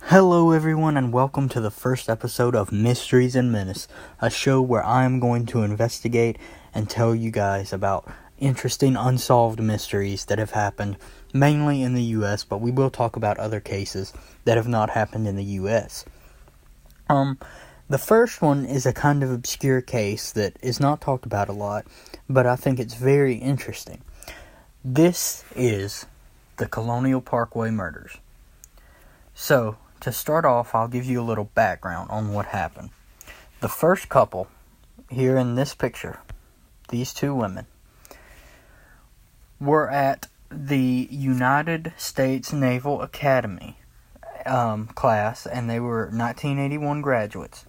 Hello everyone and welcome to the first episode of Mysteries and Menace, a show where I am going to investigate and tell you guys about interesting unsolved mysteries that have happened mainly in the US, but we will talk about other cases that have not happened in the US. The first one is a kind of obscure case that is not talked about a lot, but I think it's very interesting. This is the Colonial Parkway murders. So, to start off, I'll give you a little background on what happened. The first couple, here in this picture, these two women, were at the United States Naval Academy class, and they were 1981 graduates.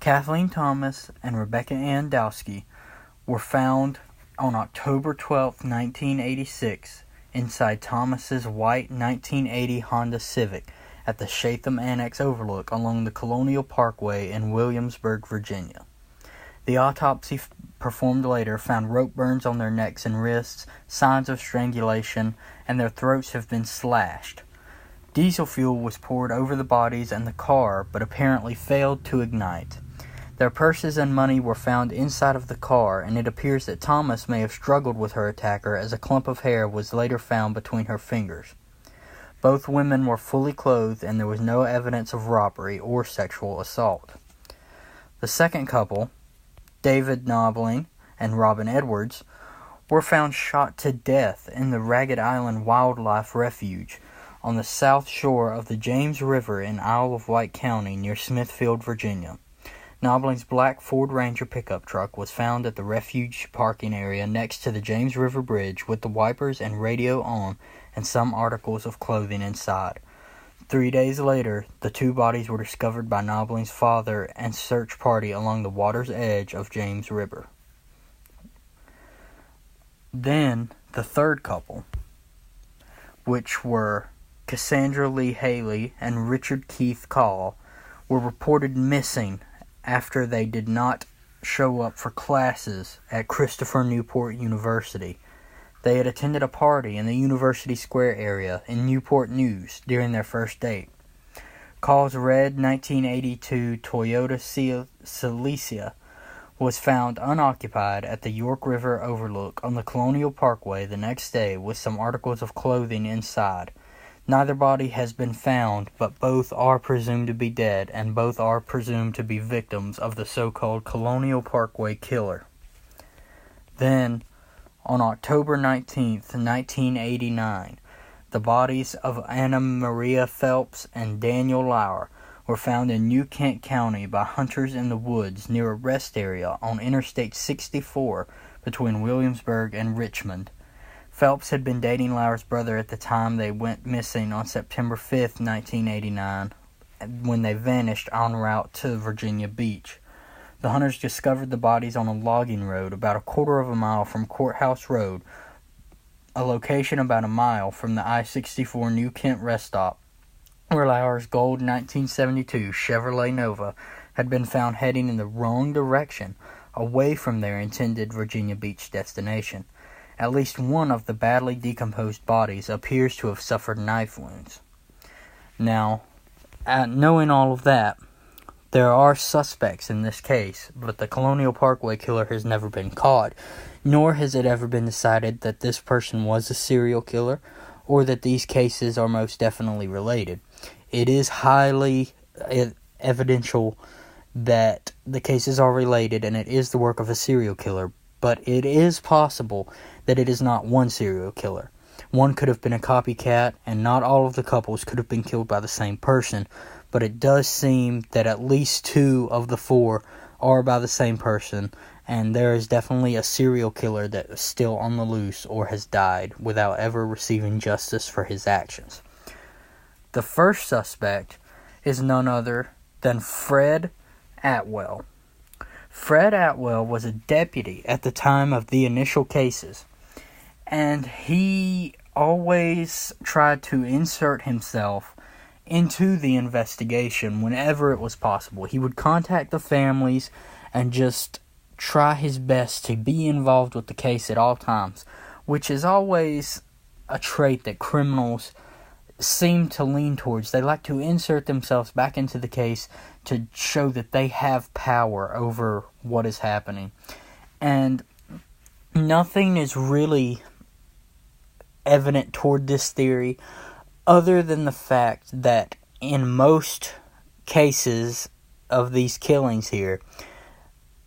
Kathleen Thomas and Rebecca Ann Dowski were found on October 12, 1986, inside Thomas's white 1980 Honda Civic at the Chatham Annex Overlook along the Colonial Parkway in Williamsburg, Virginia. The autopsy performed later found rope burns on their necks and wrists, signs of strangulation, and their throats have been slashed. Diesel fuel was poured over the bodies and the car, but apparently failed to ignite. Their purses and money were found inside of the car, and it appears that Thomas may have struggled with her attacker as a clump of hair was later found between her fingers. Both women were fully clothed, and there was no evidence of robbery or sexual assault. The second couple, David Knobling and Robin Edwards, were found shot to death in the Ragged Island Wildlife Refuge on the south shore of the James River in Isle of Wight County near Smithfield, Virginia. Knobling's black Ford Ranger pickup truck was found at the refuge parking area next to the James River Bridge with the wipers and radio on and some articles of clothing inside. 3 days later, the two bodies were discovered by Knobling's father and search party along the water's edge of James River. Then, the third couple, which were Cassandra Lee Hailey and Richard Keith Call, were reported missing after they did not show up for classes at Christopher Newport University. They had attended a party in the University Square area in Newport News during their first date. Call's red 1982 Toyota Celica was found unoccupied at the York River Overlook on the Colonial Parkway the next day with some articles of clothing inside. Neither body has been found, but both are presumed to be dead, and both are presumed to be victims of the so-called Colonial Parkway killer. Then, on October 19th, 1989, the bodies of Anna Maria Phelps and Daniel Lauer were found in New Kent County by hunters in the woods near a rest area on Interstate 64 between Williamsburg and Richmond. Phelps had been dating Lauer's brother at the time they went missing on September 5th, 1989, when they vanished en route to Virginia Beach. The hunters discovered the bodies on a logging road about a quarter of a mile from Courthouse Road, a location about a mile from the I-64 New Kent rest stop, where Lauer's gold 1972 Chevrolet Nova had been found heading in the wrong direction, away from their intended Virginia Beach destination. At least one of the badly decomposed bodies appears to have suffered knife wounds. Now, knowing all of that, there are suspects in this case, but the Colonial Parkway killer has never been caught, nor has it ever been decided that this person was a serial killer, or that these cases are most definitely related. It is highly evidential that the cases are related, and it is the work of a serial killer, but it is possible that it is not one serial killer. One could have been a copycat, and not all of the couples could have been killed by the same person, but it does seem that at least 2 of the 4 are by the same person, and there is definitely a serial killer that is still on the loose or has died without ever receiving justice for his actions. The first suspect is none other than Fred Atwell. Fred Atwell was a deputy at the time of the initial cases, and he always tried to insert himself into the investigation whenever it was possible. He would contact the families and just try his best to be involved with the case at all times, which is always a trait that criminals seem to lean towards. They like to insert themselves back into the case to show that they have power over what is happening. And nothing is really evident toward this theory other than the fact that in most cases of these killings here,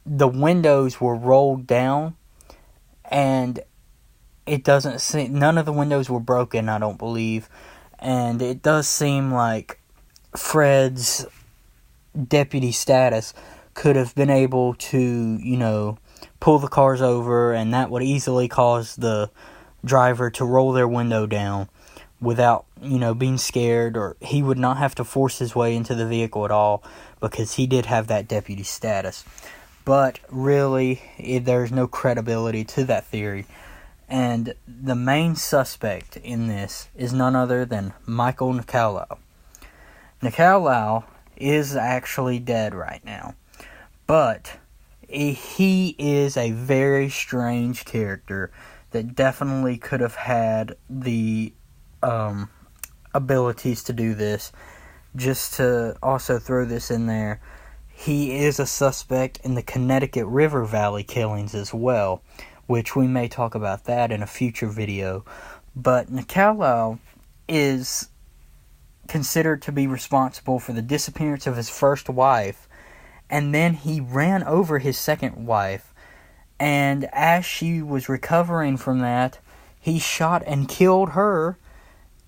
the windows were rolled down, and it doesn't seem, none of the windows were broken, I don't believe, and it does seem like Fred's deputy status could have been able to, pull the cars over, and that would easily cause the driver to roll their window down without, being scared, or he would not have to force his way into the vehicle at all because he did have that deputy status. But really, there's no credibility to that theory. And the main suspect in this is none other than Michael Knobling. Knobling is actually dead right now. But he is a very strange character that definitely could have had the abilities to do this. Just to also throw this in there, he is a suspect in the Connecticut River Valley killings as well, which we may talk about that in a future video. But Knobling is considered to be responsible for the disappearance of his first wife, and then he ran over his second wife, and as she was recovering from that, he shot and killed her,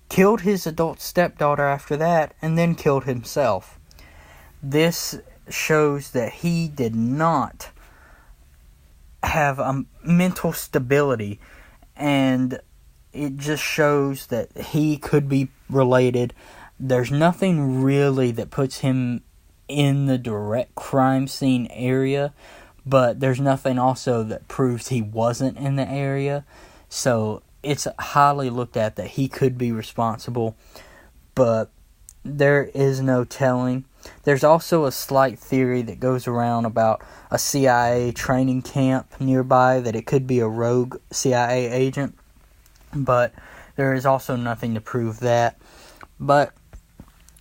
killed his adult stepdaughter after that, and then killed himself. This shows that he did not have a mental stability, and it just shows that he could be related. There's nothing really that puts him in the direct crime scene area, but there's nothing also that proves he wasn't in the area, so it's highly looked at that he could be responsible, but there is no telling. There's also a slight theory that goes around about a CIA training camp nearby, that it could be a rogue CIA agent, but there is also nothing to prove that. But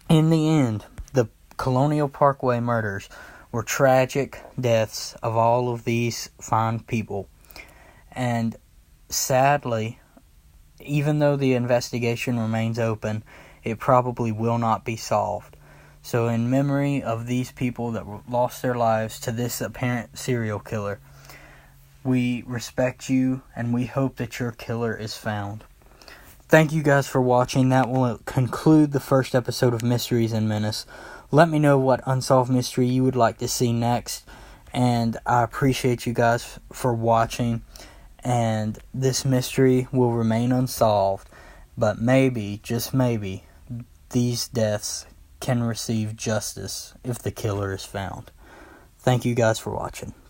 in the end, the Colonial Parkway murders were tragic deaths of all of these fine people. And sadly, even though the investigation remains open, it probably will not be solved. So in memory of these people that lost their lives to this apparent serial killer, we respect you, and we hope that your killer is found. Thank you guys for watching. That will conclude the first episode of Mysteries and Menace. Let me know what unsolved mystery you would like to see next, and I appreciate you guys for watching. And this mystery will remain unsolved, but maybe, just maybe, these deaths can receive justice if the killer is found. Thank you guys for watching.